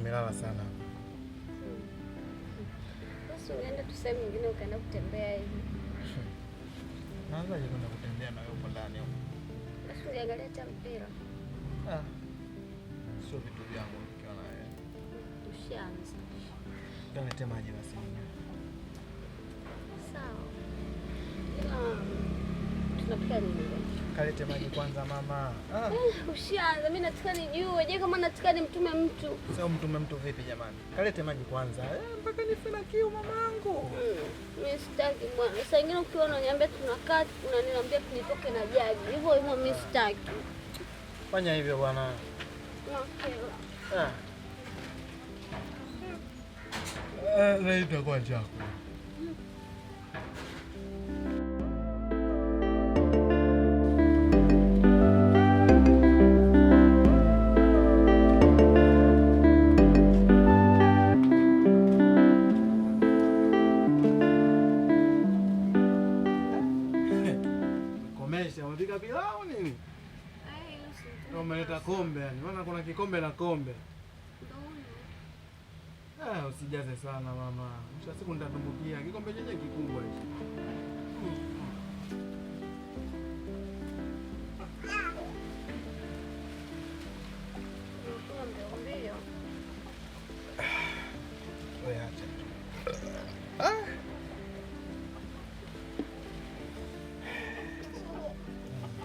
nimelala sana. Basi unaenda tu sehemu nyingine ukaenda kutembea hivi. Naanzaje kwenda kutembea na wewe huko ndani huko? Basi uangalia hata mpira. Sio vitu vyangu nikiwa na wewe. Ushaanza. Kalete maji basi. Sawa. Tunapika nini leo? Kalete maji kwanza mama. Ushaanza. Mimi nataka nijue. Je, kama nataka nimtume mtu. Sio mtume mtu vipi jamani? Kalete maji kwanza. Mpaka nife na kiu mamangu. Mimi sitaki bwana. Sasa ingine ukiwa unaniambia tunakaa, unaniambia tunitoke na jagi. Hivyo hivyo mimi sitaki. Fanya hivyo bwana. Naita kwa chako. Komesha, umepika pilau nini? Umeleta kombe yani. Maana kuna kikombe na kombe. Usijaze sana mama. Mwisho siku nitatumbukia. Kikombe chenye kikubwa hicho. Wewe acha.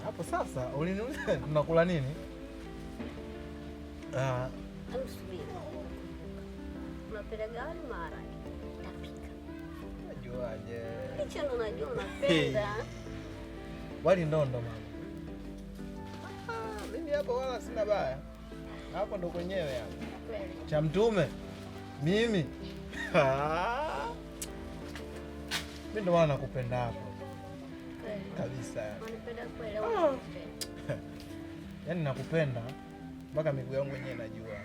Hapo sasa uliniuliza tunakula nini? Unapenda gani maharage? Tapika. Najuaje? Hicho ndo najua unapenda. Wali ndondo mama. Mimi hapo wala sina baya. Hapo ndo kwenyewe hapo. Kweli. Cha mtume. Mimi. Mimi ndo wana nakupenda hapo. Kweli. Kabisa. Unanipenda kweli au unanipenda? Yaani nakupenda mpaka miguu yangu yenyewe najua.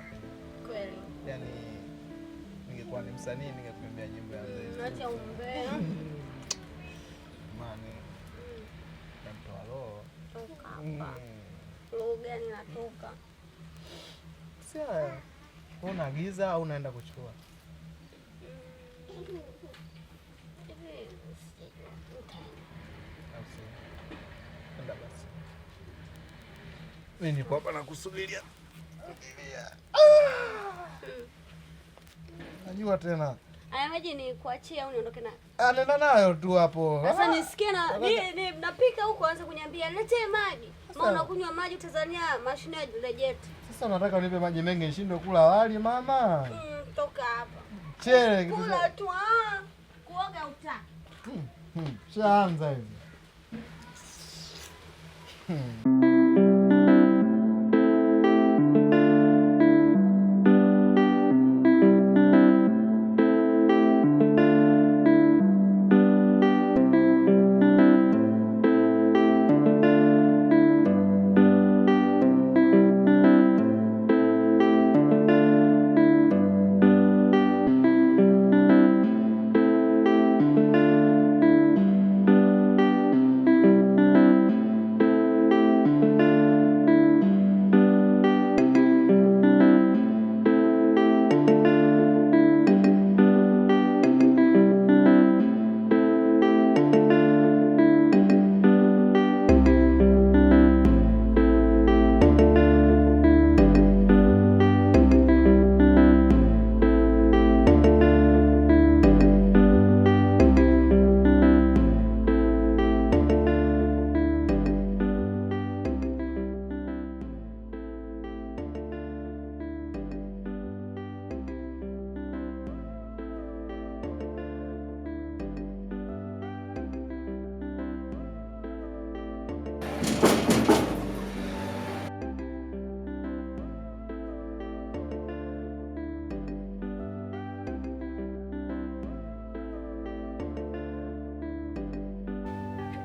Kweli. Yaani ningekuwa ni msanii ningekuimbia nyimbo ya Zeze. Acha umbea. Mani. Namtoa roho. Toka hapa. Roho gani natoka? Sasa unaagiza au unaenda kuchukua? Enda basi. Mimi nipo hapa nakusubiria. Najua tena. Aya maji ni kuachia au niondoke nayo? Nenda nayo tu hapo. Sasa nisikie na napika huko anza kuniambia niletee maji. Maana unakunywa maji utazania mashine ya rejeti. Sasa unataka unipe maji mengi nishindwe kula wali mama? Toka hapa. Chele kitu. Kula tu kuoga utaki. Shaanza hivi.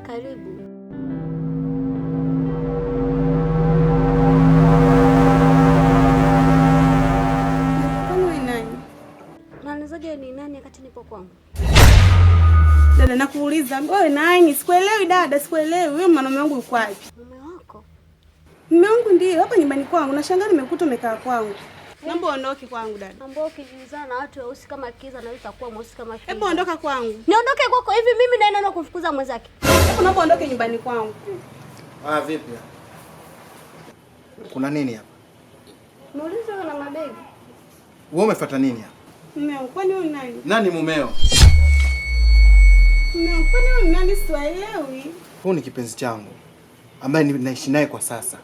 Karibu. Naelezaje ni nani wakati nipo kwangu? Dada nakuuliza, wewe nani? Sikuelewi dada, sikuelewi. Wewe mwanaume wangu yuko wapi? Mume wako? Mume wangu ndio hapa nyumbani kwangu. Nashangaa nimekuta umekaa kwangu. Naomba ondoke kwangu dada. Naomba ukijizana na watu weusi kama Kiza na wewe utakuwa mweusi kama Kiza. Hebu ondoka kwangu. Niondoke kwako hivi mimi naenda kumfukuza mwenzake. Hebu naomba ondoke nyumbani kwangu. Vipi? Kuna nini hapa? Muulize na mabegi. Wewe umefuata nini hapa? Mumeo, kwani wewe nani? Nani mumeo? Mumeo, kwani wewe nani sielewi? Huyu ni kipenzi changu ambaye ninaishi naye kwa sasa.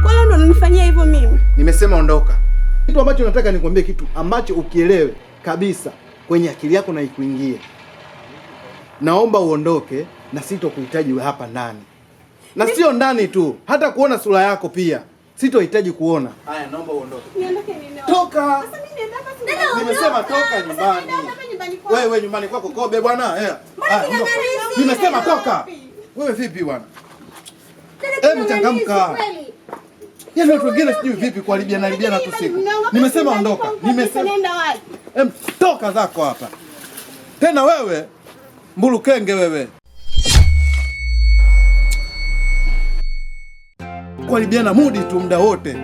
Kwa nini ndo unanifanyia hivyo mimi? Nimesema ondoka. Kitu ambacho nataka nikwambie, kitu ambacho ukielewe kabisa kwenye akili yako na ikuingie. Naomba uondoke na sitokuhitaji wewe hapa ndani. Na sio ndani tu, hata kuona sura yako pia sitohitaji kuona. Haya, naomba uondoke. Niondoke nini? Toka. Sasa mimi nienda hapa. Nimesema toka nyumbani. Wewe nyumbani kwako kobe bwana. Nimesema toka. Wewe vipi bwana? Mchangamka. Yaani watu wengine sijui vipi kuharibiana tu siku. Nimesema ondoka. Nimesema nenda wapi? Toka zako hapa. Tena wewe mbulu kenge wewe. Kuharibiana mudi tu muda wote.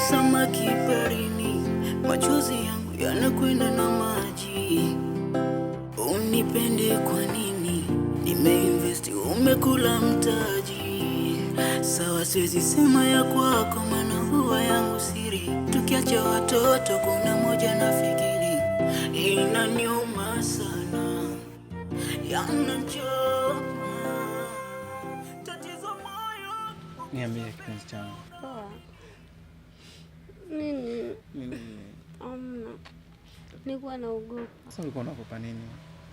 Samaki baharini, machozi yangu yanakwenda na maji. Unipende kwa nini? Nimeinvest, umekula mtaji. Sawa siwezi sema ya kwako, maana huwa yangu siri. Tukiacha watoto kuna moja nafikiri. Inaniuma sana, yanachoma. Tatizo moyo. Niambie kipenzi changu. Nini? Amna. Nilikuwa naogopa. Sasa ulikuwa unaogopa nini?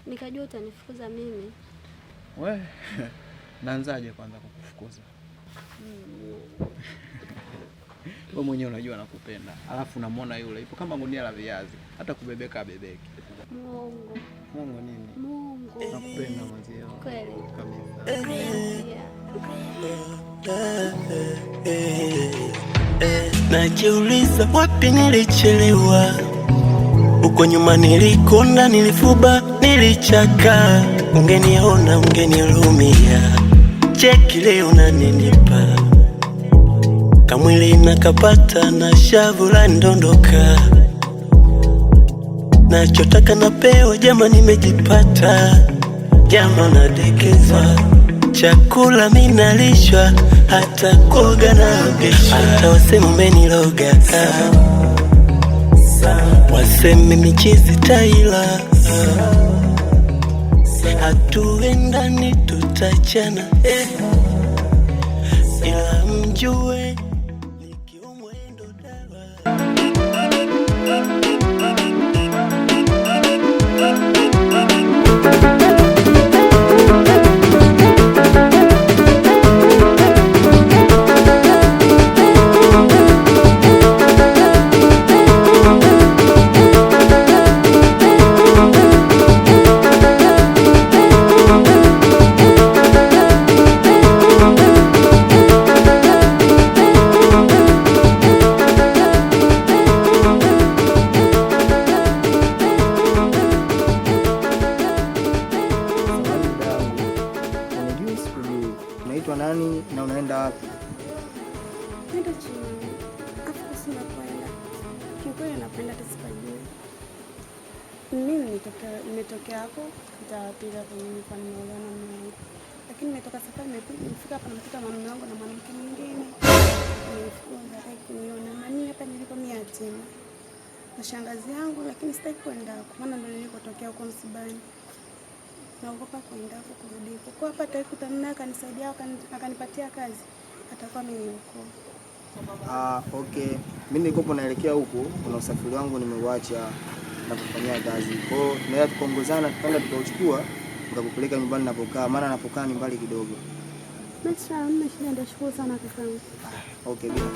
Nikajua utanifukuza mimi. We, naanzaje kwanza kukufukuza? Wewe mwenyewe unajua nakupenda. Alafu unamwona yule ipo kama gunia la viazi. Hata kubebeka abebeki. Mungu. Mungu nini? Mungu. Nakupenda mwenzio. Kweli. Kabisa. Najiuliza wapi nilichelewa. Uko nyuma nilikonda, nilifuba, nilichaka. Ungeniona, ungenilumia. Cheki leo unaninipa. Kamwili nakapata na shavu la ndondoka. Nachotaka napewa, jama nimejipata. Jama nadekezwa. Chakula minalishwa, hata kuoga na gesha. Hata wasema umeniloga, waseme michizi taila. Hatuendani tutachana, ila mjue nikiumwa ndo dawa. Nani na unaenda wapi? Nenda chini. Afu sina kwenda. Kiukweli napenda tusikajue. Mimi nimetokea hapo, nitapiga kwenye kwa nimeolewa na mume wangu. Lakini nimetoka safari nimefika hapa namkuta mume wangu na mwanamke mwingine. Nimefukuza hata kuniona. Na mimi hapa nilipo yatima. Na shangazi yangu, lakini sitaki kwenda huko. Maana ndio nilikotokea huko msibani. Naogopa kwenda huko kurudi huko. Kwa hapa tutakutana naye akanisaidia akanipatia kazi. Atakuwa mimi huko. Okay. Mimi nilikopo naelekea huko, kuna usafiri wangu nimeuacha na kufanyia kazi. Kwa hiyo tunaweza tukaongozana tukaenda tukauchukua tukakupeleka nyumbani ninapokaa, maana napokaa ni mbali kidogo. Basi hamna shida, nitashukuru sana kakaangu. Okay, bila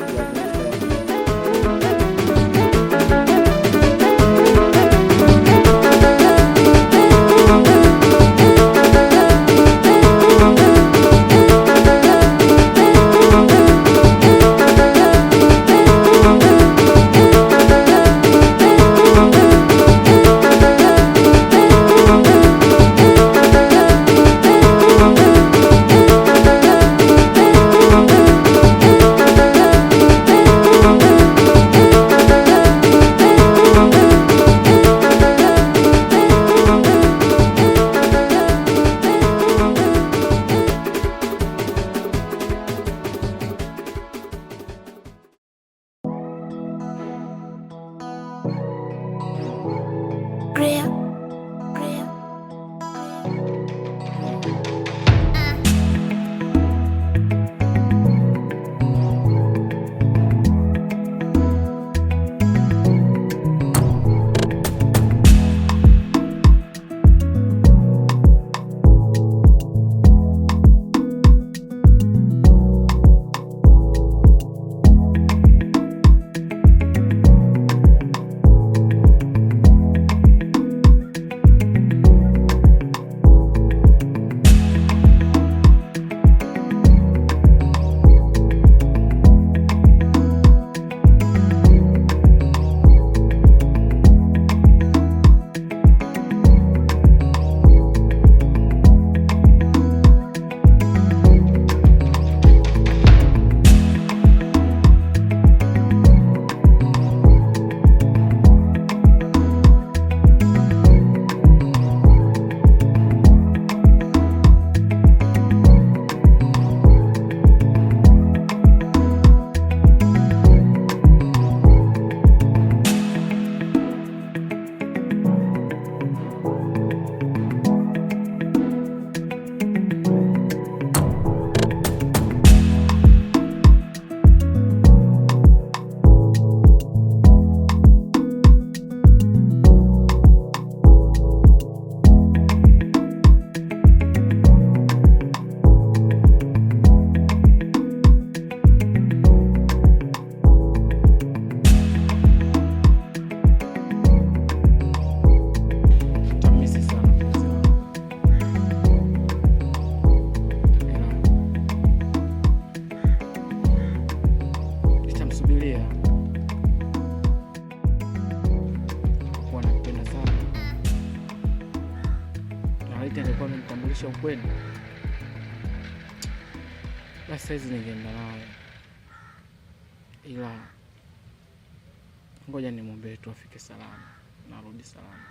ukweli, basi saizi ningeenda naye, ila ngoja nimwombee tu afike salama na arudi salama.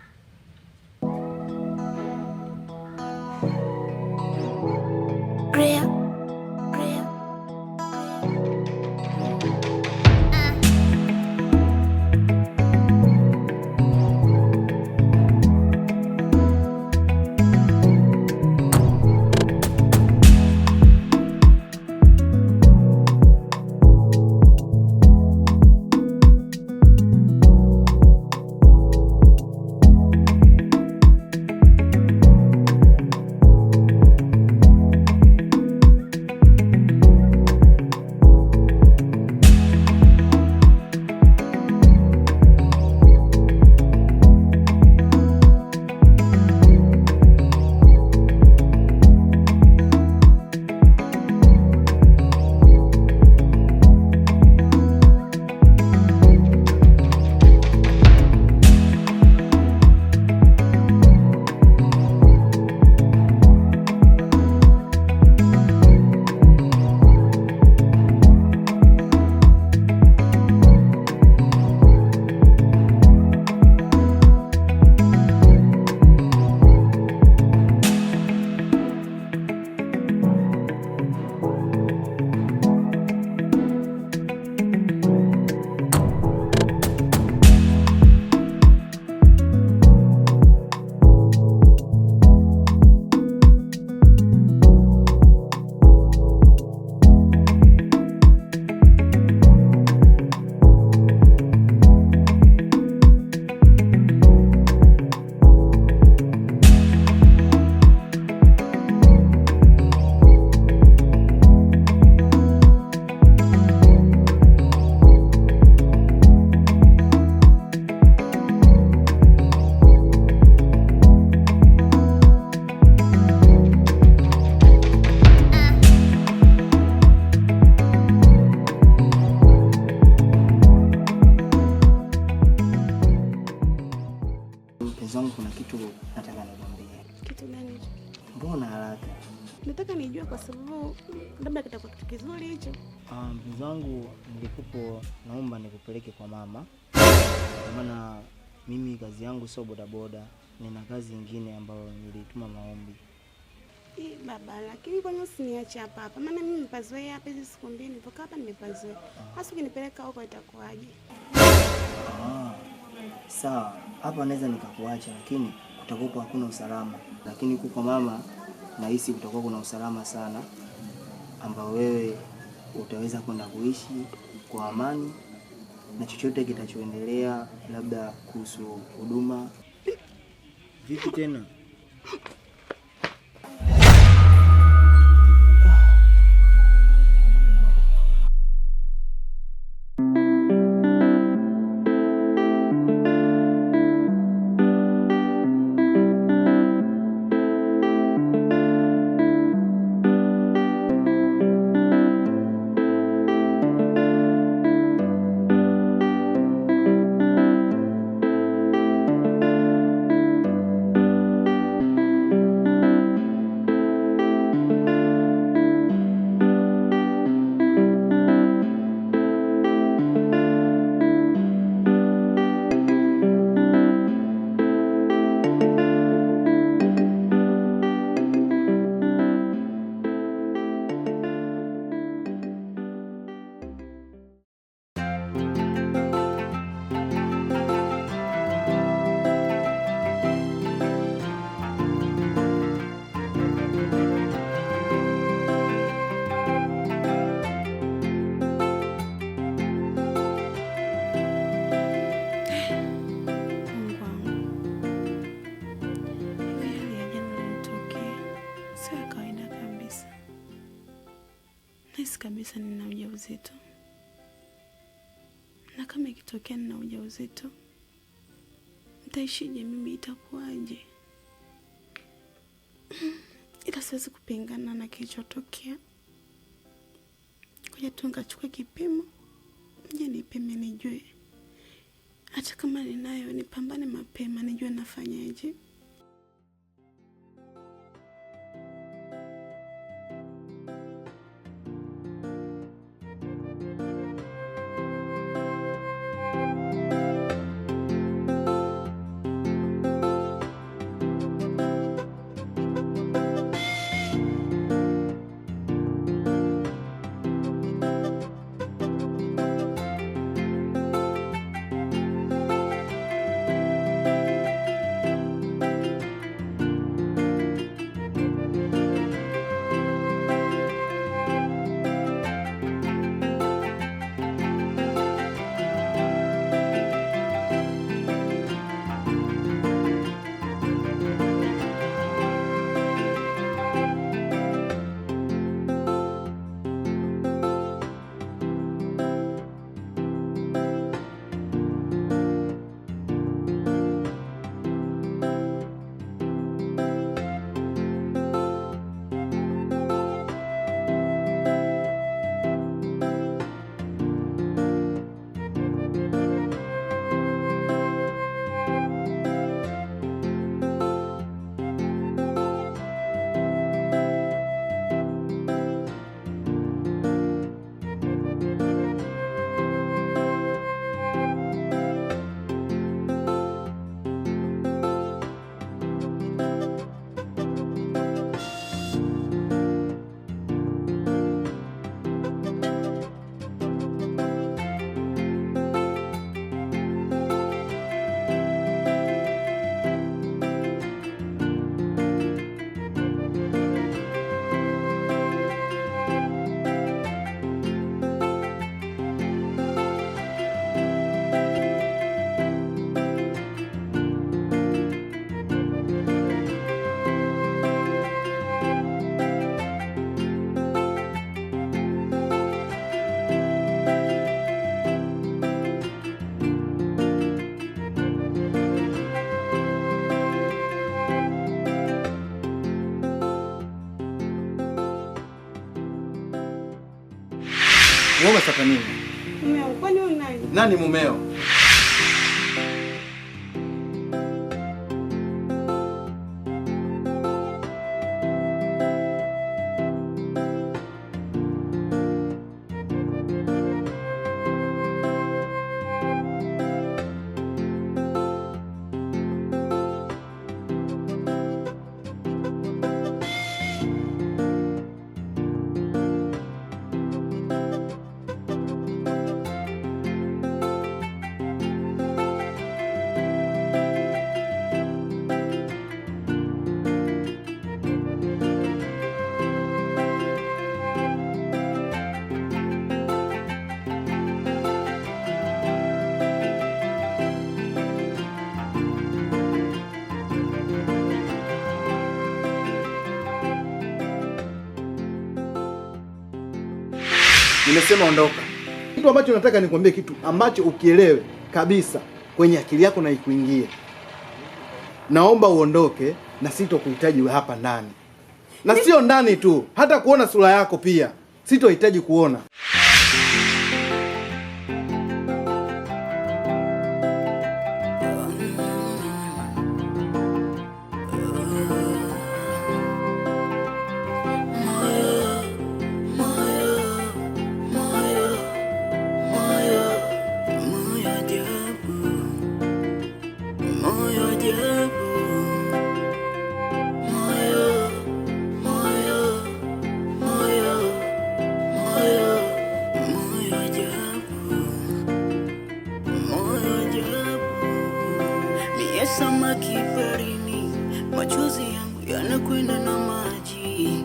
mpenzi wangu, kuna kitu nataka nikwambie. Kitu gani? Mbona haraka? Nataka nijue kwa sababu labda kitakuwa kitu kizuri hicho. Mpenzi wangu, nilikupo naomba nikupeleke kwa mama. Kwa maana mimi kazi yangu sio bodaboda, nina kazi nyingine ambayo nilituma maombi. Baba, lakini kwa nini usiniache hapa? Maana mimi nimepazoea hapa hizo siku mbili nilipokaa hapa nimepazoea. Hasa ukinipeleka huko itakuwaje? Sawa, hapa naweza nikakuacha, lakini kutakuwa hakuna usalama. Lakini huko kwa mama nahisi kutakuwa kuna usalama sana, ambao wewe utaweza kwenda kuishi kwa amani na chochote kitachoendelea labda kuhusu huduma. Vipi tena? Kabisa nina ujauzito. Na kama ikitokea nina ujauzito, nitaishije mimi, itakuwaje? Ila siwezi kupingana na kilichotokea. Ngoja tu nikachukue kipimo, nje nipime nijue. Hata kama ninayo nipambane mapema nijue nafanyaje. Wewe unataka nini? Mumeo, kwani wewe nani? Nani mumeo? Nimesema ondoka. Kitu ambacho nataka nikwambie, kitu ambacho ukielewe kabisa kwenye akili yako na ikuingie. Naomba uondoke na sitokuhitaji wewe hapa ndani. Na sio ndani tu, hata kuona sura yako pia sitohitaji kuona. Samaki baharini, machozi yangu yanakwenda na maji.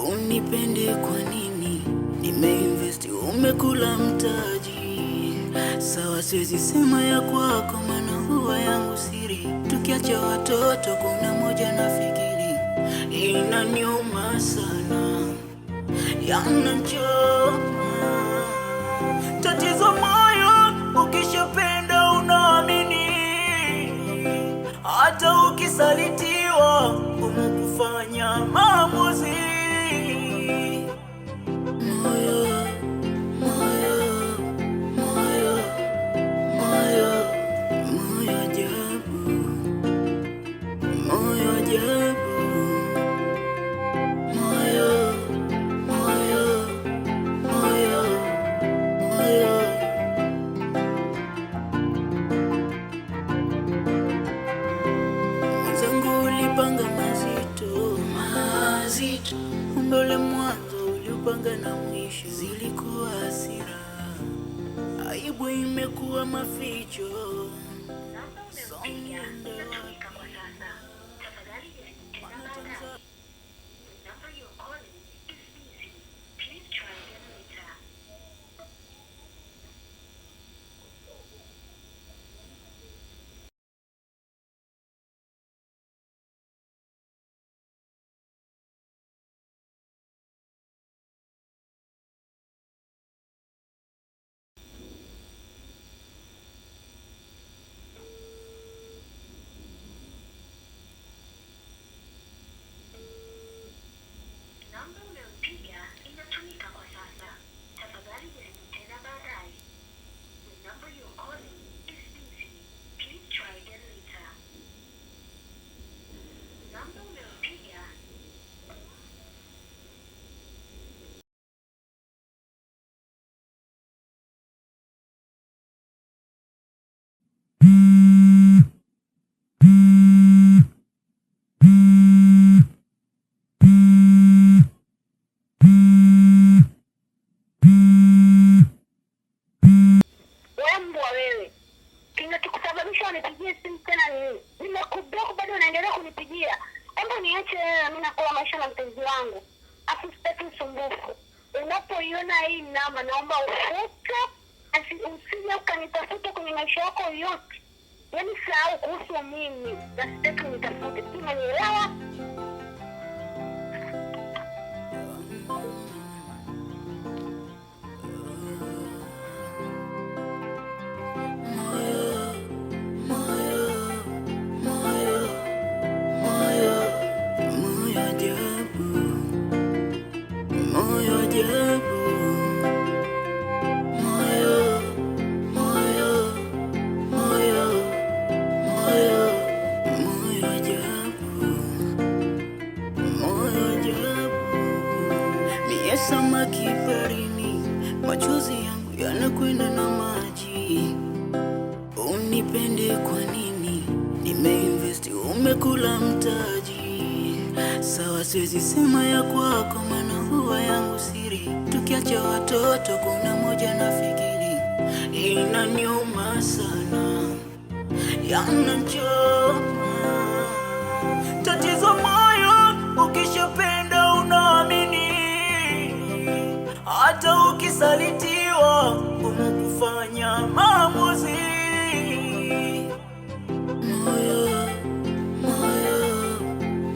Unipende kwa nini? Nimeinvest, umekula mtaji. Sawa, siwezi sema ya kwako, maana huwa yangu siri. Tukiacha watoto kuna moja nafikiri, inaniuma sana, yanachoma. Tatizo moyo, ukishapenda unaamini, hata ukisalitiwa umekufanya maamuzi. Moyo, moyo, moyo, moyo, moyo ajabu, moyo ajabu, moyo, moyo, moyo, moyo. Ulipanga mazito, mazito. Mbele mwanzo ulipanga na mwisho zilikuwa hasira. Aibu imekuwa maficho. Nipigie simu tena nini? Nimekublock bado unaendelea kunipigia. Hebu niache mimi nakula maisha na mpenzi wangu. Afu sitaki usumbufu. Unapoiona hii namba naomba ufute, usije ukanitafuta kwenye maisha yako yote. Yaani sahau kuhusu mimi. Na sitaki unitafute. Unanielewa? Samaki baharini, machozi yangu yanakwenda na maji. Unipende kwa nini? Nimeinvest, umekula mtaji. Sawa, siwezi sema ya kwako, maana huwa yangu siri. Tukiacha watoto kuna moja nafikiri, inaniuma sana, yanachoma. Tatizo moyo, ukishapenda unaamini, hata ukisalitiwa umekufanya maamuzi. Moyo, moyo,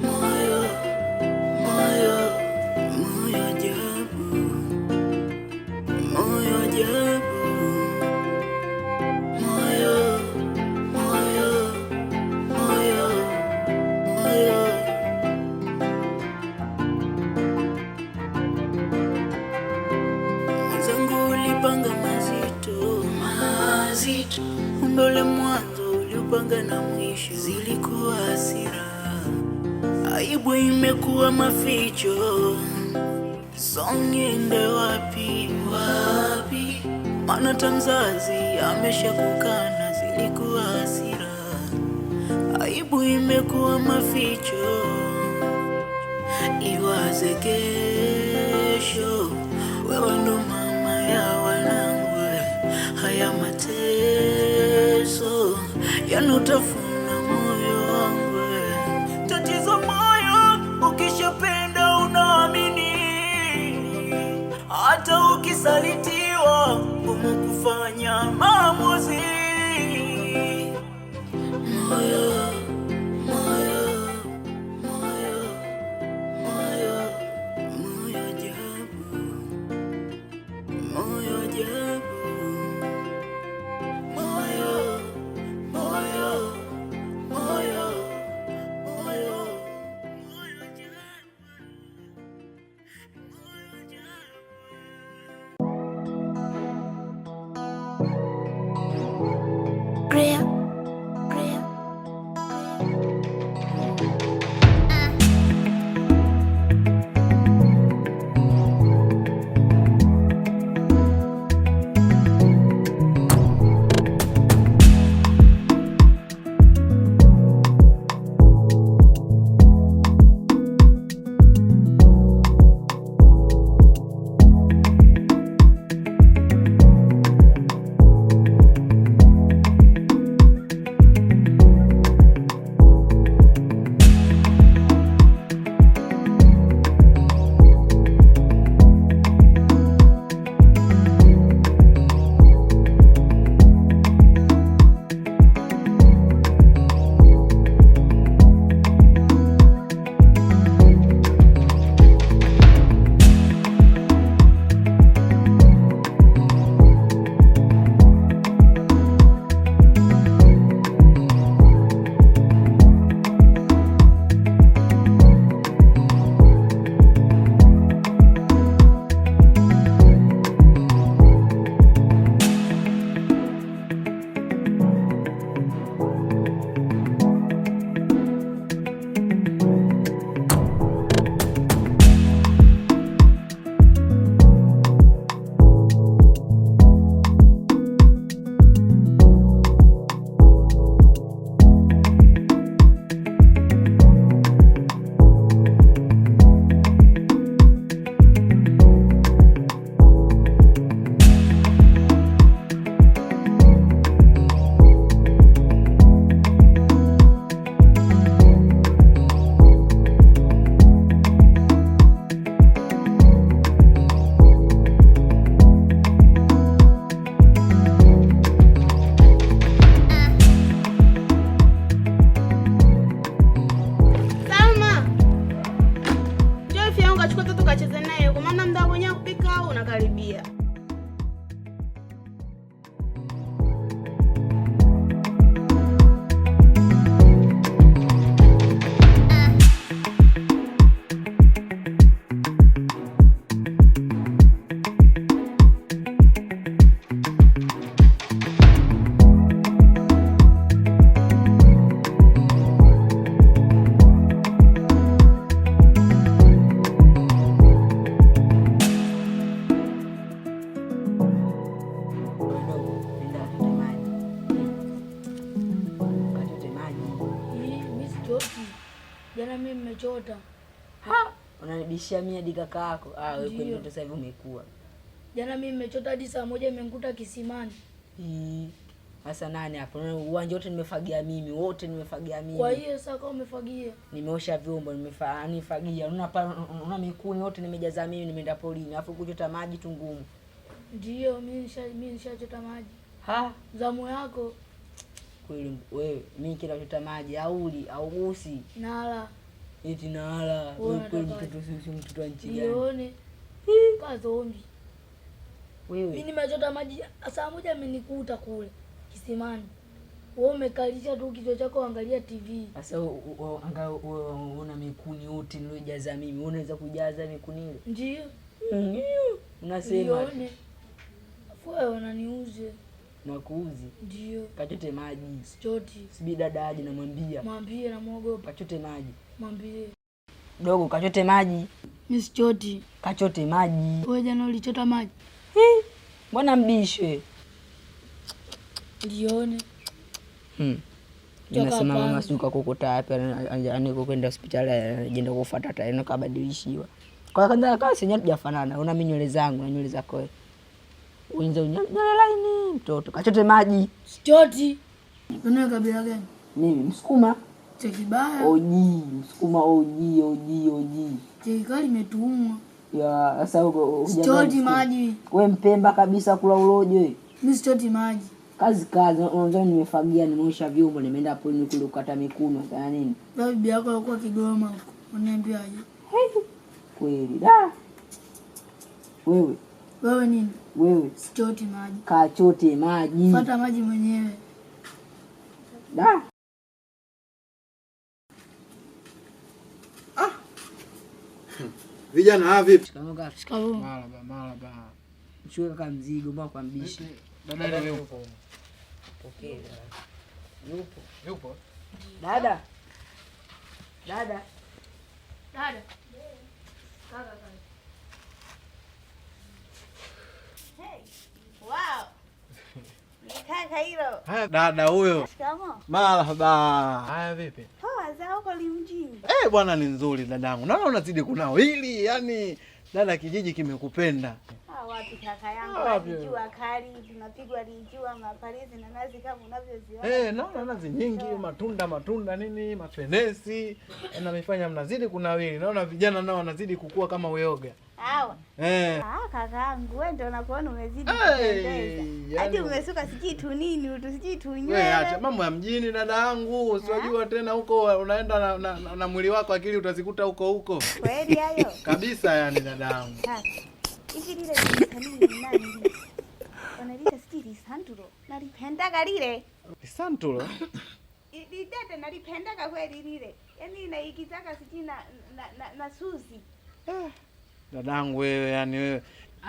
moyo, moyo, moyo ajabu, mwanzo uliopanga na mwisho zilikuwa hasira. Aibu imekuwa maficho. Songiende wapi wapi, maana tamzazi ameshakukana. Zilikuwa hasira, aibu imekuwa maficho. Iwaze kesho, wewe ndo mama ya wanangu. Haya mateso yanutafuna moyo wangu. Tatizo moyo, ukishapenda unaamini, hata ukisalitiwa ngumu kufanya maamuzi. Moyo, moyo, moyo, moyo, moyo ajabu, moyo ajabu, moyo, moyo, moyo, moyo, moyo ajabu, moyo ajabu. Prayer. Jana mimi nimechota. Ha, unanibishia mimi hadi kaka yako. Wewe kweli sasa hivi umekuwa. Jana mimi nimechota hadi saa 1 imenikuta kisimani. Sasa nani hapo? Uwanja wote nimefagia mimi, wote nimefagia mimi. Kwa hiyo sasa kama umefagia. Nimeosha vyombo, nimefagia. Una mikuni yote nimejaza mimi, nimeenda polini. Alafu kuchota maji tu ngumu. Ndio, mimi nishachota maji. Ha, zamu yako. Kweli wewe, mimi kila kuchota maji auli au gusi. Nala. Eti nala. Wewe kweli mtoto sisi mtoto wa nchi gani? Nione. Ka zombi. Wewe. Mimi nimechota maji saa 1 amenikuta kule kisimani. Wewe umekalisha tu kichwa chako angalia TV. Sasa una mikuni yote nilojaza mimi. Unaweza kujaza mikuni ile? Ndio. Unasema. Nione. Wewe unaniuze. nakuuzi. Ndio. Kachote maji. Sichoti. Sibi dada aje namwambia. Mwambie na muogopa. Kachote maji. Mwambie. Dogo kachote maji. Mimi sichoti. Kachote maji. Wewe jana ulichota maji? Mbona mbishe? Lione. Ninasema mama suka kokota hapa aniko kwenda hospitali ajenda kufuata tena kabadilishiwa. Kwa kwanza kama sinya tujafanana, una mimi nywele zangu na nywele zako wewe. Uinze nywele laini mtoto. Kachote maji. Sichoti. Una kabila gani? Mimi Msukuma. Chekibaya. Oji, Msukuma oji. Chekikali imetumwa. Ya sasa huko sichoti maji. Wewe Mpemba kabisa kula uloje. Mimi sichoti maji. Kazi unajua nimefagia nimeosha vyombo nimeenda hapo ni kule kukata mikuno sana nini. Bibi yako alikuwa Kigoma huko. Unaniambiaje? Kweli da. Wewe nini? Wewe sichoti maji. Kachote maji. Fuata maji mwenyewe. Da. Vijana vipi? Shikamoo. Maraba. Mchukue kaka mzigo mbona kwa mbishi. Dada yupo. Okay. Yupo. Dada. Kaka. Hey. Wow. Ni kaka hilo. Haya dada huyo. Shikamoo. Marhaba. Haya vipi? Poa za huko mjini. Bwana ni nzuri dadangu. Naona unazidi kunao. Hili yani dada kijiji kimekupenda. Wapi kaka yangu alijua kali tunapigwa lijua mapalizi na nazi kama unavyoziona. Naona nazi nyingi, matunda nini, mafenesi. Namefanya mnazidi kunawili. Naona vijana nao wanazidi kukua kama uyoga. Hawa. Kaka yangu wewe ndio unapoona umezidi kupendeza. Hadi umesuka siji tu nini, siji tu nywele. Wewe acha mambo ya mjini dada yangu. Usijua tena huko unaenda na mwili wako akili utazikuta huko. Kweli hayo? Kabisa yani dada yangu. Hivi lile ni nani? Wanalita siri Santulo. Nalipendaga lile. Santulo? Dada nalipendaga kweli lile. Yaani naigizaka siji na Suzi. Dadangu wewe yani wewe.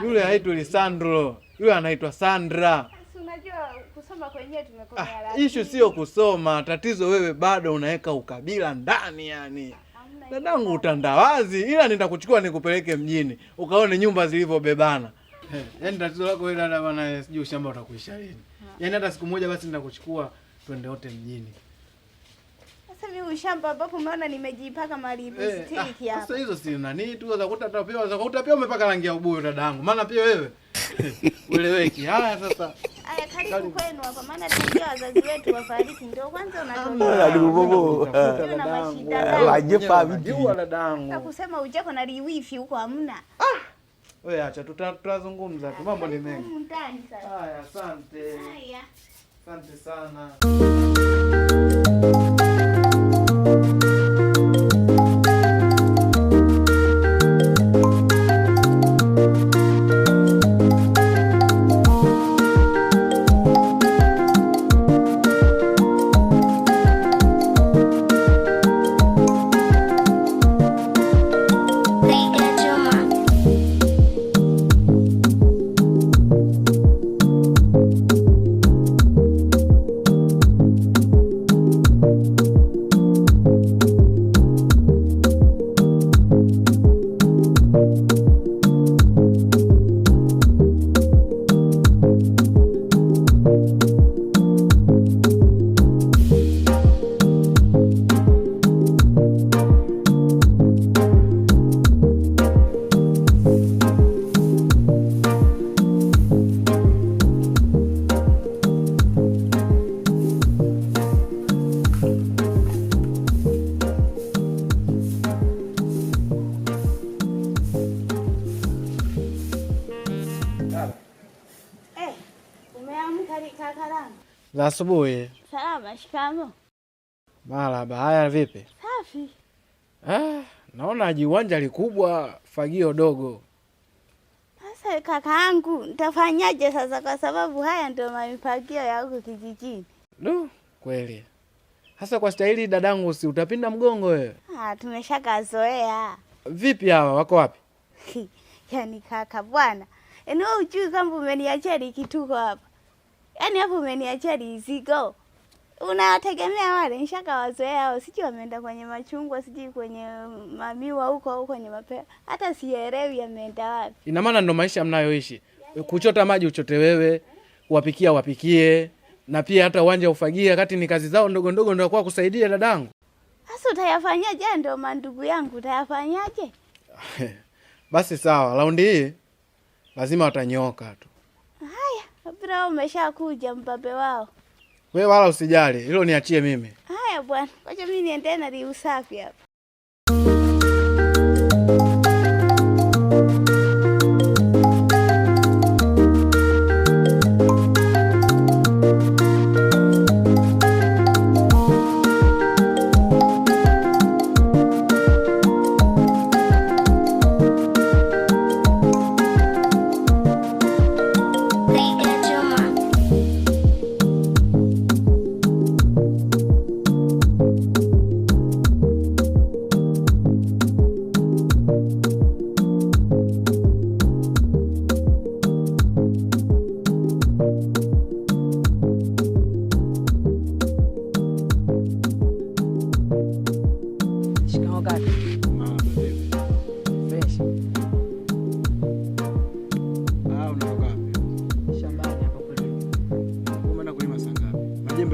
Yule haitwi Lisandro. Yule anaitwa Sandra. Unajua kusoma kwenyewe tumekomea issue sio kusoma, tatizo wewe bado unaweka ukabila ndani yani. Dadangu utandawazi, ila nitakuchukua nikupeleke mjini ukaone nyumba zilivyobebana. Yaani tatizo lako wewe dada bwana, sijui shamba utakuisha lini. Yaani hata siku moja basi nitakuchukua twende wote mjini. Sasa mimi ushamba ambapo umeona nimejipaka malipstick hapa. Sasa hizo si nani tu ukakuta pia umepaka rangi ya ubuyu dadangu. Maana pia wewe ueleweki. Haya sasa. Haya karibu kwenu hapa maana tunajua wazazi wetu wafariki ndio kwanza unatoka. Tuna mashida. Wajepa vipi dadangu? Na kusema ujako na liwifi huko hamna. Wewe acha tutazungumza tu mambo ni mengi. Ndani sasa. Haya asante. Haya. Asante sana. Za asubuhi. Salama, shikamoo. Marhaba. Haya vipi? Safi. Naona jiwanja likubwa, fagio dogo. Sasa kakaangu, nitafanyaje sasa kwa sababu haya ndio mipagio ya huko kijijini. Kweli. Sasa kwa staili dadangu si utapinda mgongo wewe? Tumeshakazoea. Vipi hawa wako wapi? Yaani kaka bwana. Wewe hujui kama umeniachia likituko hapa. Yaani hapo umeniachia riziko. Unawategemea wale nishaka wazoea hao, sijui wameenda kwenye machungwa, sijui kwenye mamiwa huko au kwenye mapea. Hata sielewi yameenda wapi. Ina maana ndo maisha mnayoishi. Kuchota maji uchote wewe, wapikia wapikie, na pia hata uwanja ufagie, kati ni kazi zao ndogo ndogo ndio kwa kusaidia dadangu. Sasa utayafanyaje ndio mandugu yangu, utayafanyaje? Basi sawa, raundi hii lazima watanyooka tu. Haya, bro umeshakuja mbabe wao. Wewe wala usijali, hilo niachie mimi. Haya bwana, wacha mimi niende na usafi hapa.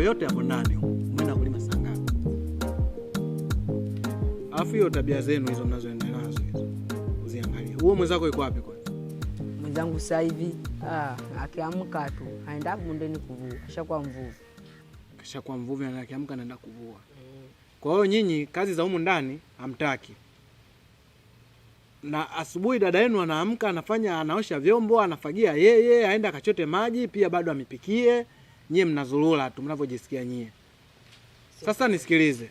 Yote hapo ndani umeenda kulima saa ngapi? Alafu hiyo tabia zenu hizo mnazoenda nazo hizo uziangalie. Huo mwenzako yuko wapi kwanza? Mwenzangu sasa hivi akiamka tu aenda bondeni kuvua, ashakuwa mvuvi. Kishakuwa mvuvi na akiamka anaenda kuvua. Kwa hiyo nyinyi kazi za humu ndani hamtaki. Na asubuhi dada yenu anaamka anafanya, anaosha vyombo, anafagia yeye, aenda akachote maji, pia bado amipikie. Nyie mnazulula tu mnavyojisikia nyie. Sasa nisikilize.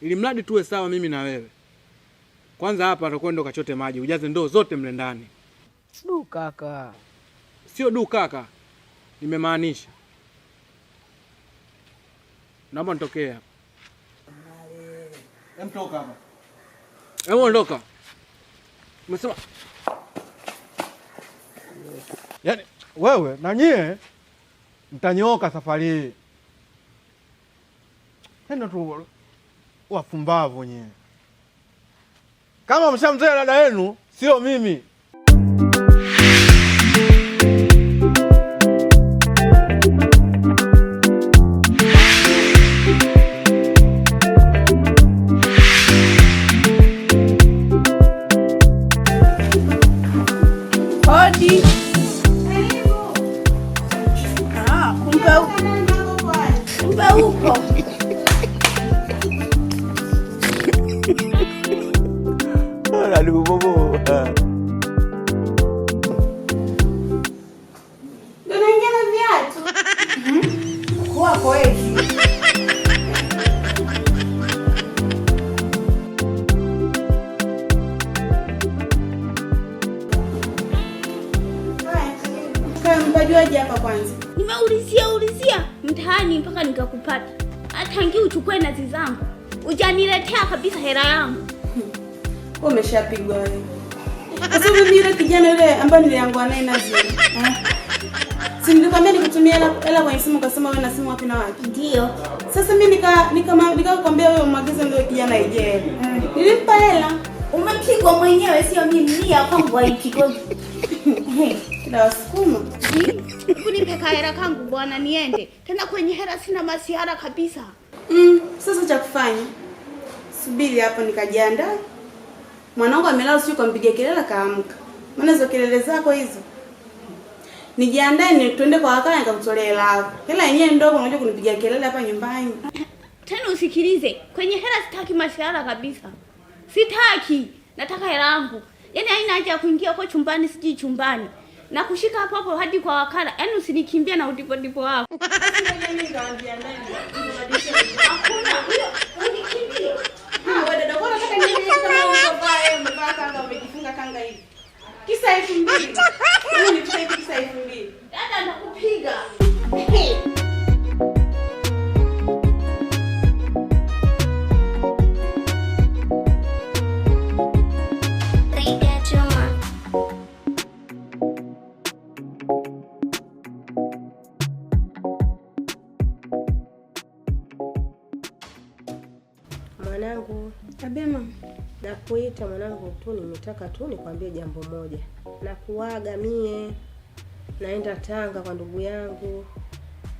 Ili mradi tuwe sawa mimi na wewe. Kwanza hapa atakwenda kachote maji, ujaze ndoo zote mle ndani. Du kaka. Sio du kaka. Nimemaanisha. Naomba nitokee hapa. Toka hapa. Ondoka. Umesema. Yaani wewe na nyie mtanyooka safari hii. Hendo tu wafumbavu nyewe. Kama mshamzoea dada yenu, sio mimi. Hodi. Kumbe huko. Aduh bobo. Unaingia na viatu? Kwa kweli. Mpajuaje hapa kwanza? Nimeulizia mtaani mpaka nikakupata. Hata ngi uchukue nazi zangu. Ujaniletea kabisa hela yangu. Umeshapigwa wewe. Kwa sababu mimi yule kijana yule ambaye niliangua naye nazi. Si nilikwambia nikutumia hela kwenye simu ukasema wewe na simu wapi na wapi? Ndio. Sasa mimi nikakwambia wewe umwagize ndio kijana ije. Nilimpa hela. Umepigwa mwenyewe sio mimi. Nia kwangu haipigwa. Kila wasukuma. Kunipe hela kangu bwana niende. Tena kwenye hela sina masiara kabisa. Sasa cha kufanya. Subiri hapo nikajiandaa. Mwanangu amelala sio kumpigia kelele kaamka. Maana hizo kelele zako hizo. Nijiandae ni twende kwa wakala nikamtolee hela. Hela yenyewe ndogo unajua kunipigia kelele hapa nyumbani. Tena usikilize. Kwenye hela sitaki masiara kabisa. Sitaki. Nataka hela yangu. Yaani haina haja ya kuingia kwa chumbani siji chumbani. Na kushika hapo hapo hadi kwa wakala. Yaani usinikimbia na udipo hapo. Hakuna hiyo unikimbie. Wewe dada bora nataka niende kama umevaa kanga umejifunga kanga hivi. Kisa 2000. Mimi nikupe kisa 2000. Dada nakupiga. Mwanangu. Abema. Nakuita mwanangu tu, nimetaka tu nikwambie jambo moja. Nakuaga mie. Naenda Tanga kwa ndugu yangu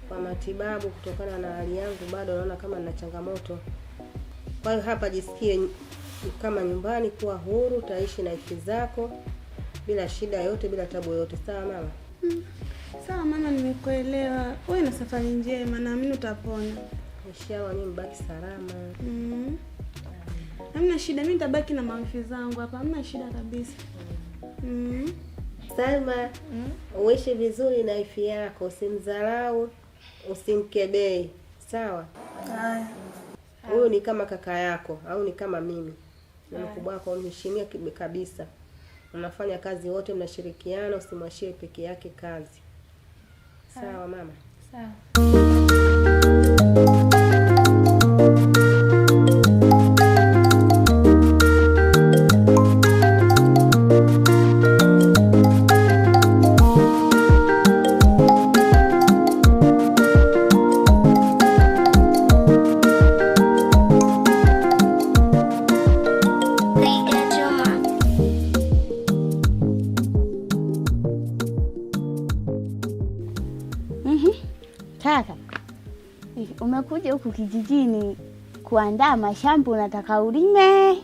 kwa matibabu kutokana na hali yangu, bado naona kama nina changamoto. Kwa hiyo hapa jisikie kama nyumbani, kuwa huru, utaishi na haki zako bila shida yote, bila tabu yote. Sawa mama? Sawa mama, nimekuelewa. Wewe na safari njema, naamini utapona. Inshallah, mimi mbaki salama. Hamna shida, mimi nitabaki na mawifi zangu hapa. Hamna shida kabisa. Salma, uishi vizuri na wifi yako, usimdharau, usimkebei. Sawa? Haya. Huyu ni kama kaka yako au ni kama mimi. Na mkubwa wako, uniheshimia kabisa. Unafanya kazi wote, mnashirikiana, usimwachie peke yake kazi. Sawa mama? Sawa. Kaka, umekuja huku kijijini kuandaa mashamba, unataka ulime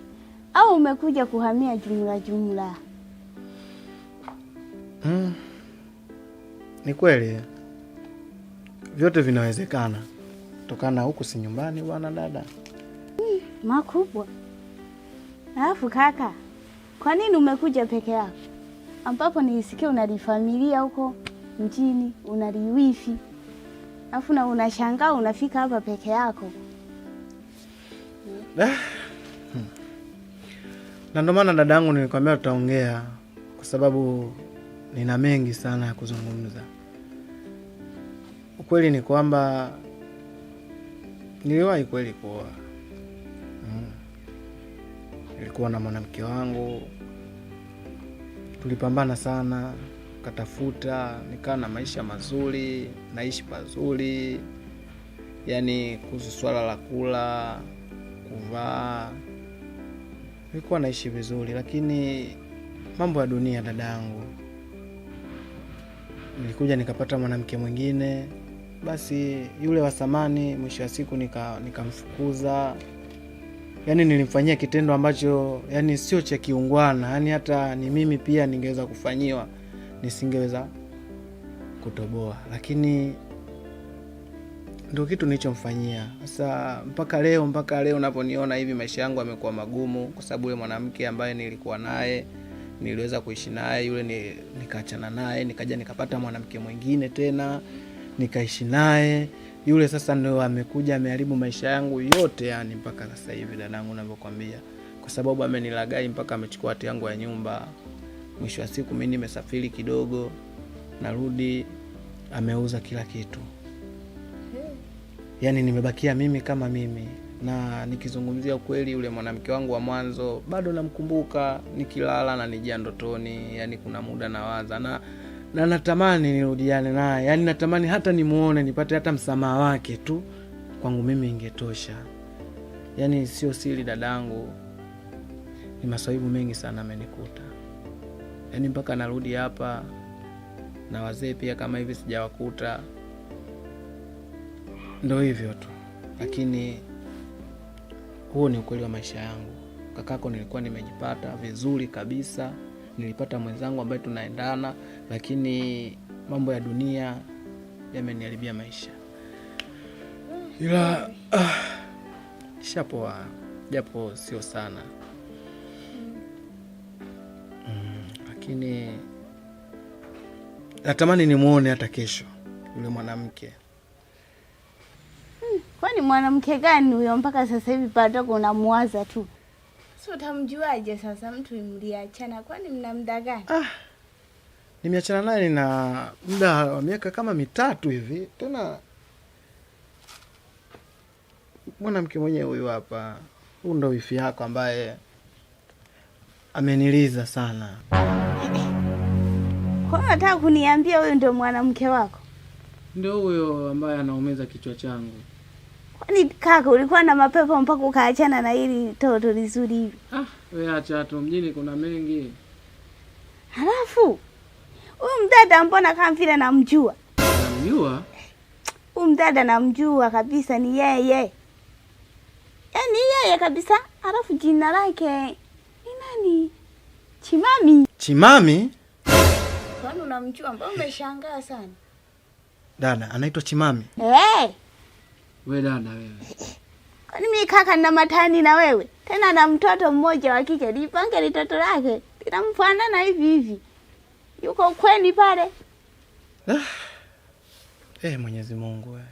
au umekuja kuhamia jumla? Ni kweli vyote vinawezekana, kutokana huku si nyumbani bwana dada. Makubwa. Alafu kaka, kwa nini umekuja peke yako ambapo nilisikia unalifamilia huko mjini, unaliwifi, alafu na unashangaa unafika hapa peke yako? Na ndio maana dadangu nilikwambia tutaongea, kwa sababu nina mengi sana ya kuzungumza. Ukweli ni kwamba niliwahi kweli kuoa. Nilikuwa na mwanamke wangu, tulipambana sana, katafuta, nikaa na maisha mazuri, naishi pazuri. Yaani kuhusu swala la kula, kuvaa, nilikuwa naishi vizuri, lakini mambo ya dunia dadangu. Nilikuja nikapata mwanamke mwingine, basi yule wa samani mwisho wa siku nikamfukuza. Yaani nilimfanyia kitendo ambacho yani sio cha kiungwana, yani hata ni mimi pia ningeweza kufanyiwa nisingeweza kutoboa, lakini ndio kitu nilichomfanyia. Sasa mpaka leo unaponiona hivi maisha yangu yamekuwa magumu, kwa sababu yule mwanamke ambaye nilikuwa naye, niliweza kuishi naye, yule nikaachana naye, nikaja nikapata mwanamke mwingine tena, nikaishi naye. Yule sasa ndio amekuja ameharibu maisha yangu yote, yani mpaka sasa hivi dadangu ninavyokuambia, kwa sababu amenilagai mpaka amechukua hati yangu ya nyumba. Mwisho wa siku mimi nimesafiri kidogo, narudi ameuza kila kitu. Yaani nimebakia mimi kama mimi. Na nikizungumzia ukweli, yule mwanamke wangu wa mwanzo bado namkumbuka, nikilala na nijia ndotoni, yani kuna muda nawaza na natamani nirudiane naye. Yaani natamani hata nimuone, nipate hata msamaha wake tu, kwangu mimi ingetosha. Yaani sio siri dadangu, ni maswaibu mengi sana amenikuta. Yaani mpaka narudi hapa na wazee pia kama hivi sijawakuta. Ndio hivyo tu. Lakini huo ni ukweli wa maisha yangu. Kakako nilikuwa nimejipata vizuri kabisa. Nilipata mwenzangu ambaye tunaendana, lakini mambo ya dunia yameniharibia maisha. Ila shapoa, japo sio sana. Lakini natamani nimuone hata kesho yule mwanamke. Kwani mwanamke gani huyo mpaka sasa hivi bado unamwaza tu? Sio utamjuaje sasa mtu mliachana, kwani mna muda gani? Nimeachana naye na muda wa miaka kama 3 hivi. Tena mwanamke mwenyewe huyu hapa, huyu ndo wifi yako ambaye ameniliza sana. Kwa nini unataka kuniambia huyu ndio mwanamke wako? Ndio huyo ambaye anaumiza kichwa changu. Kwani kaka ulikuwa na mapepo mpaka ukaachana na hili toto lizuri hivi? Wewe acha tu, mjini kuna mengi. Halafu huyu mdada mbona kama vile namjua? Namjua? Huyu mdada namjua kabisa, ni yeye. Yaani yeye kabisa. Halafu jina lake ni nani? Chimami. Chimami? Kwani unamjua? Mbona umeshangaa sana? Dada, anaitwa Chimami. Wewe dada wewe. Kwani mimi kaka nina matani na wewe? Tena na mtoto mmoja wa kike. Lipange litoto lake. Linamfanana hivi hivi. Yuko kweni pale. Mwenyezi Mungu wewe.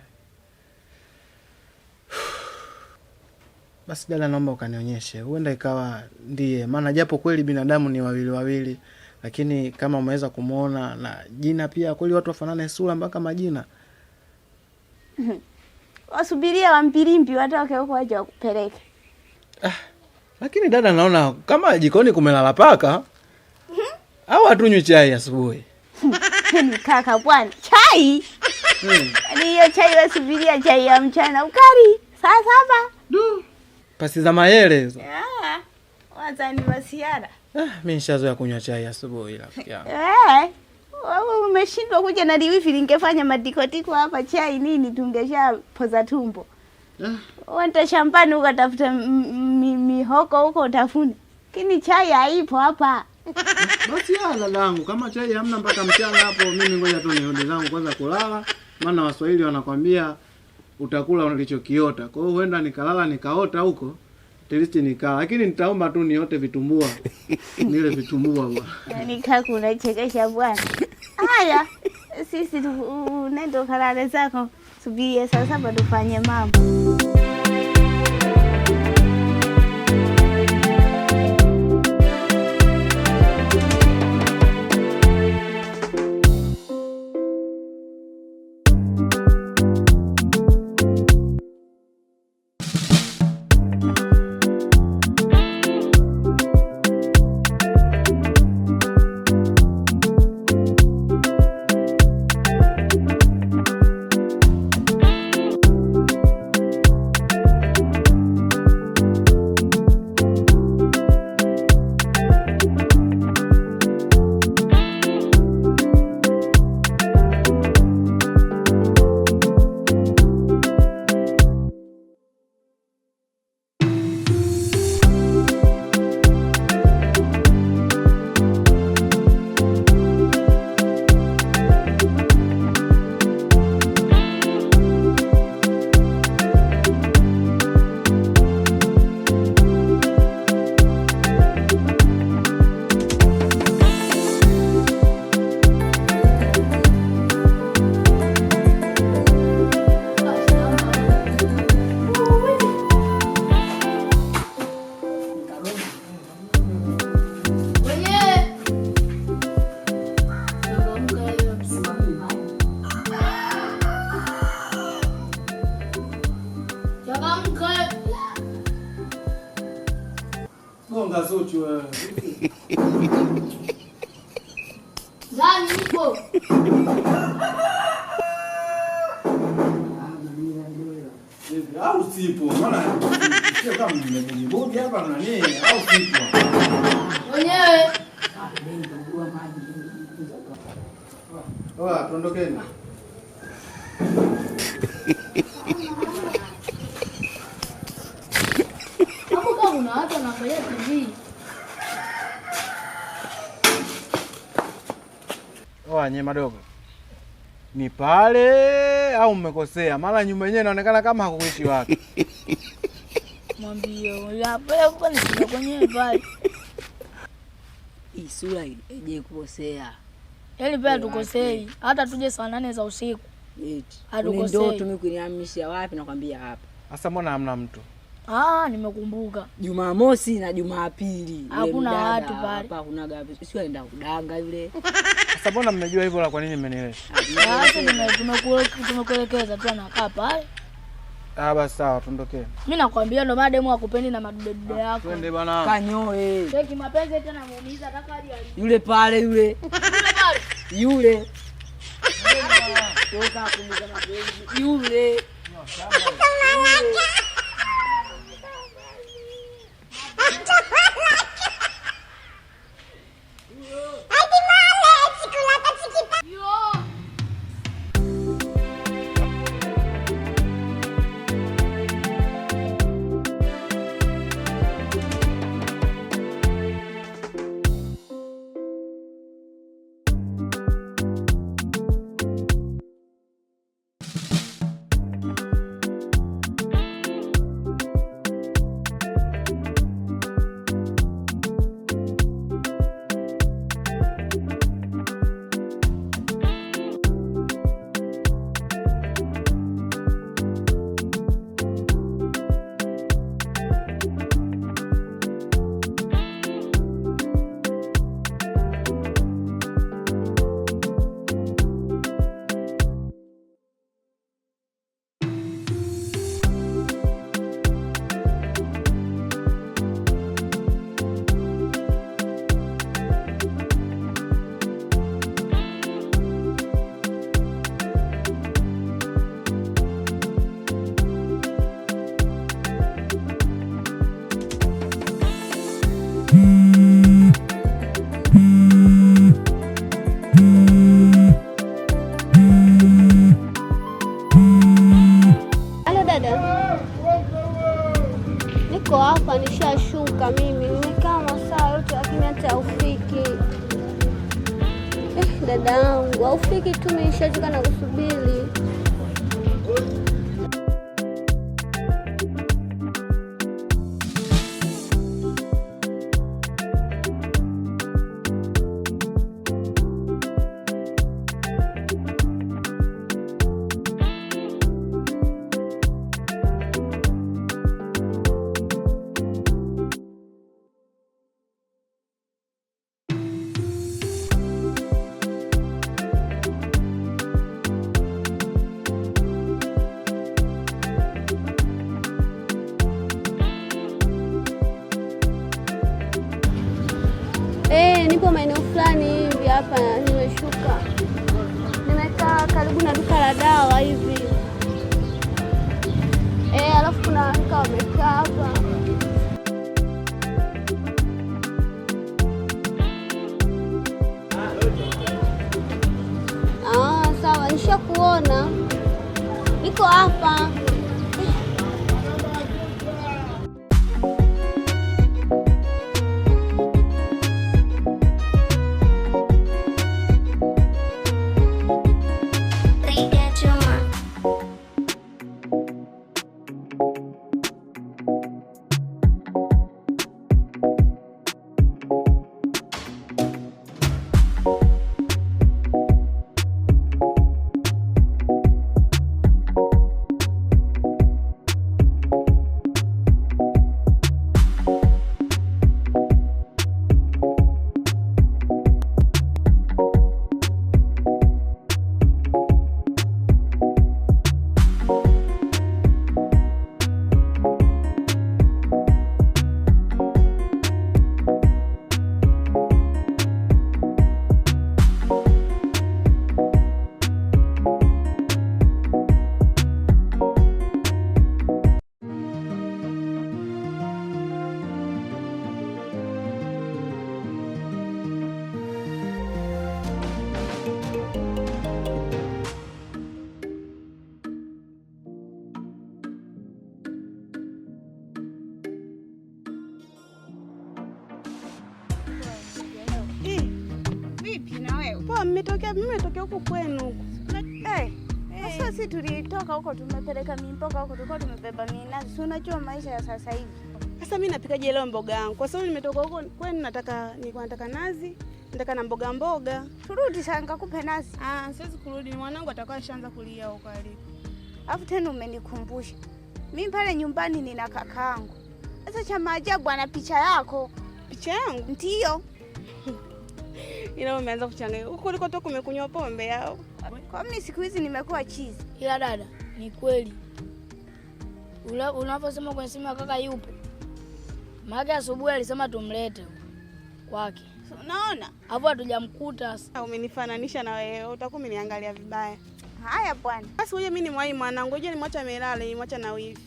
Basi dada, naomba ukanionyeshe. Huenda ikawa ndiye. Maana japo kweli binadamu ni wawili wawili, lakini kama umeweza kumuona na jina pia, kweli watu wafanane sura mpaka majina. Wasubiria wampilimbi watoke huko waje wakupeleke. Lakini dada, naona kama jikoni kumelala paka. Au hatunywi chai asubuhi? Ni kaka bwana, chai? Ni hiyo chai wasubiria chai ya mchana ukari. Saa 7. Pasi za mayele hizo. Wazani wasiara. Mimi nishazoea kunywa chai asubuhi rafiki yangu. Wewe umeshindwa kuja na liwifi, lingefanya madikotiko hapa chai nini tungesha poza tumbo. Wanta shambani ukatafuta mihoko huko utafune. Kini chai haipo hapa. Basi lalangu, kama chai hamna mpaka mchana hapo, mimi ngoja tu niende zangu kwanza kulala. Maana Waswahili wanakwambia utakula ulichokiota. Kwa hiyo huenda nikalala nikaota huko. Tilisti nikala, lakini nitaomba tu niote vitumbua. Nile vitumbua bwana. Ni kaka unachekesha bwana. Haya, sisi nenda kalale zako. Subiri saa 7 tufanye mambo. Gonga Zuchu wewe. Ndani upo. Au sipo, maana sio kama nimebodi hapa na nini, au sipo. Wenyewe. Tuondokeni. Hapo kama kuna watu wanaangalia TV. Nye madogo. Ni pale au mmekosea? Mara nyumba yenyewe inaonekana kama hakuishi watu. Mwambie, hapa kwa nini kwenye pale? Isura ije kukosea. Yaani pia tukosei. Hata tuje saa 8 za usiku. Hatukosei. Ndio tumekuhamisha wapi nakwambia hapa. Sasa mbona hamna mtu? Nimekumbuka. Jumamosi na Jumapili. Hakuna watu pale. Hapa hakuna gapi. Sio aenda kudanga yule. Sasa mbona mmejua hivyo la kwa nini mmenileta? Sasa tumekuelekeza tu anakaa pale. Basi sawa, tuondokeni. Mimi nakwambia ndo mademu akupendi na madude yako. Twende bwana. Kanyoe. Cheki mapenzi tena muumiza ataka hadi yule pale yule. Yule. Toka kumuza mapenzi. Yule. Niko hapa nishashuka mimi. Nimekaa masaa yote lakini hata haufiki. Dada yangu, haufiki tu, nimeshachoka na kusubiri. Nipo maeneo fulani hivi hapa, nimeshuka. Nimekaa karibu na duka la dawa hivi. Alafu kuna watu wamekaa hapa. Sawa, nishakuona. Niko hapa. Mmetokea huko kwenu huko. Sasa sisi tulitoka huko tumepeleka mimboga huko, tulikuwa tumebeba minazi. Si unajua maisha ya sasa hivi. Sasa mimi napikaje leo mboga yangu? Kwa sababu nimetoka huko kwenu, nilikuwa nataka nazi, nataka na mboga. Turudi sasa nikakupe nazi. Siwezi kurudi, mwanangu atakuwa ashaanza kulia huko aliko. Alafu tena umenikumbusha. Mimi pale nyumbani nina kakaangu. Sasa cha maajabu ana picha yako. Picha yangu? Ndio. Ila umeanza kuchanganya. Huko ulikotoka umekunywa pombe yao. Kwa mimi siku hizi nimekuwa chizi. Ila dada, ni kweli. Unaposema kwenye simu kaka yupo. Maana asubuhi alisema tumlete kwake. Unaona? Hapo hatujamkuta. Umenifananisha na wewe, utakuwa umeniangalia vibaya. Haya bwana. Basi ngoja mimi nimwahi mwanangu. Ngoja nimwacha amelala, nimwacha na wifi.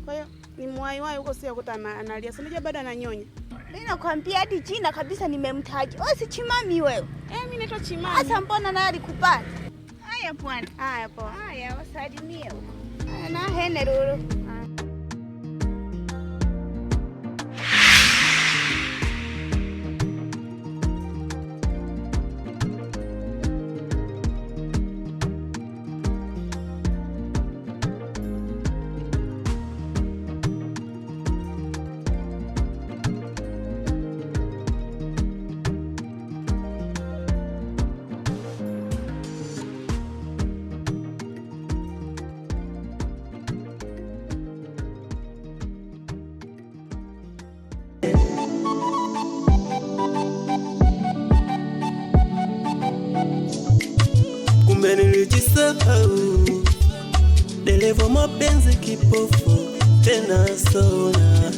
Kwa hiyo nimwahi huko sio kuta analia. Si unajua bado ananyonya. Mimi nakwambia hadi jina kabisa nimemtaja. Wewe si Chimami wewe. Mimi naitwa Chimami. Sasa mbona naye alikupata? Haya bwana. Haya poa. Haya wasalimie huko. Na hene ruru. Kumbe nilijisahau, dereva mapenzi kipofu tena sona.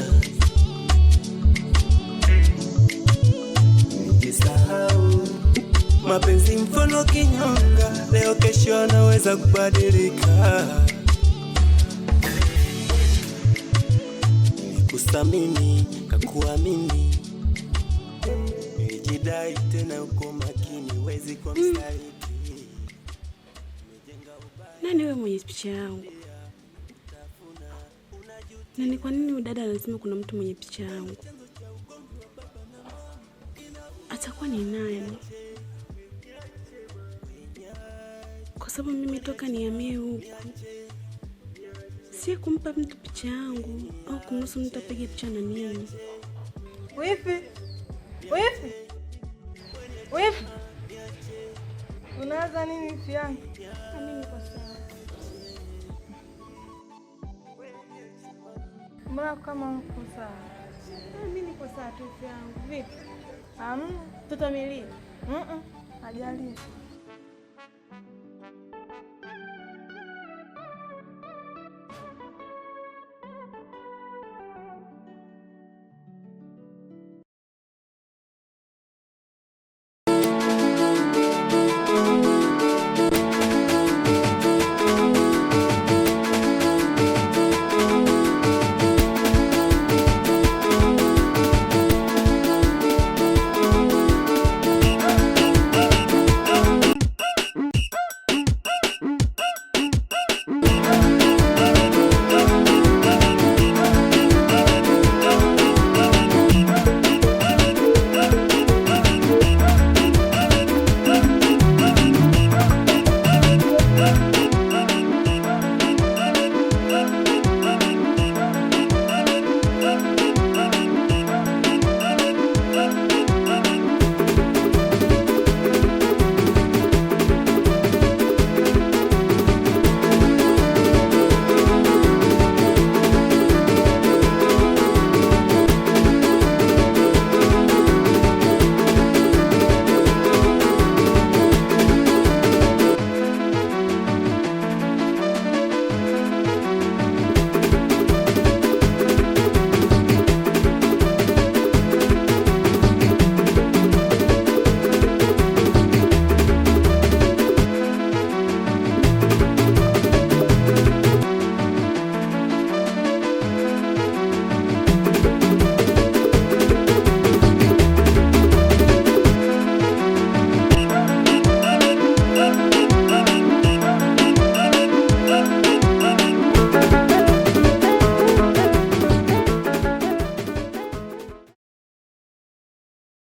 Nilijisahau, mapenzi mfano kinyonga, leo kesho anaweza kubadilika. Nilikusamini, kakuamini, nilijidai tena uko makini, wezi kwa msaliti. Nani wewe mwenye picha yangu? Na ni kwa nini udada anasema kuna mtu mwenye picha yangu? Atakuwa ni nani? Kwa sababu mimi toka nihamie huku si kumpa mtu picha yangu au kumruhusu mtu apige picha na mimi. Wifi. Unaanza nini wifi yangu? Mimi niko sawa. Mbona kama uko sawa? Mimi niko sawa tu wifi yangu. Vipi? Mtoto amelia? Hajalia.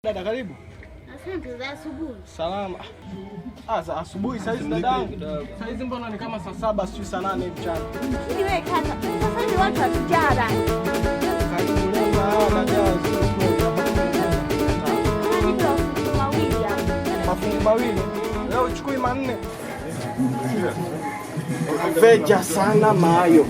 Dada karibu. Asante za asubuhi. Salama. Za asubuhi saizi dadangu. Saizi mbona ni kama saa 7 sio saa 8 mchana. Ni wewe kaka. Sasa ni watu wa kijara. Karibu leo dada. Mafungu mawili. Leo uchukui manne. Veja sana mayo.